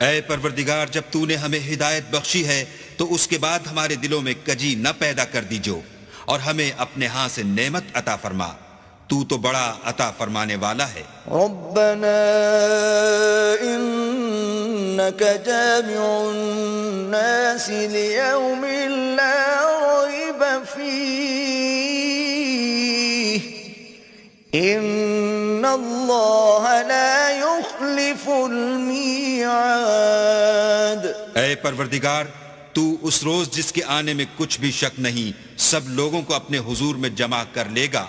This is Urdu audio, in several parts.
اے پروردگار، جب تو نے ہمیں ہدایت بخشی ہے تو اس کے بعد ہمارے دلوں میں کجی نہ پیدا کر دیجو، اور ہمیں اپنے ہاں سے نعمت عطا فرما، تو بڑا عطا فرمانے والا ہے۔ ربنا انك جامع الناس ليوم لا ريب فيه ان الله لا يخلف الميعاد۔ اے پروردگار، تو اس روز جس کے آنے میں کچھ بھی شک نہیں سب لوگوں کو اپنے حضور میں جمع کر لے گا،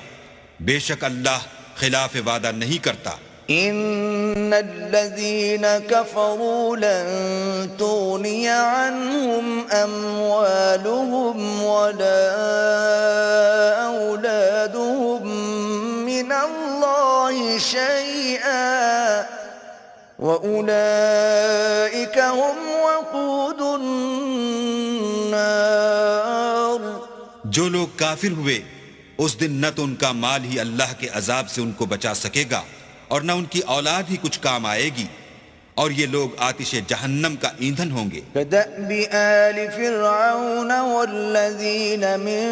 بے شک اللہ خلاف وعدہ نہیں کرتا۔ ان الذين كفروا لن تغني عنهم اموالهم ولا اولادهم من الله شيئا واولئك هم وقود النار۔ جو لوگ کافر ہوئے اس دن نہ تو ان کا مال ہی اللہ کے عذاب سے ان کو بچا سکے گا اور نہ ان کی اولاد ہی کچھ کام آئے گی، اور یہ لوگ آتش جہنم کا ایندھن ہوں گے۔ كدأب آل فرعون والذين من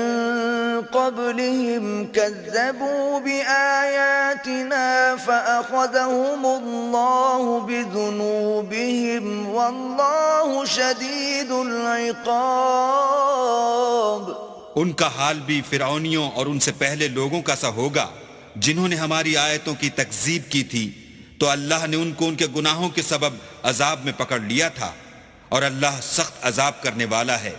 قبلهم كذبوا بآياتنا فأخذهم الله بذنوبهم والله شديد العقاب۔ ان کا حال بھی فرعونیوں اور ان سے پہلے لوگوں کا سا ہوگا جنہوں نے ہماری آیتوں کی تکذیب کی تھی، تو اللہ نے ان کو ان کے گناہوں کے سبب عذاب میں پکڑ لیا تھا، اور اللہ سخت عذاب کرنے والا ہے۔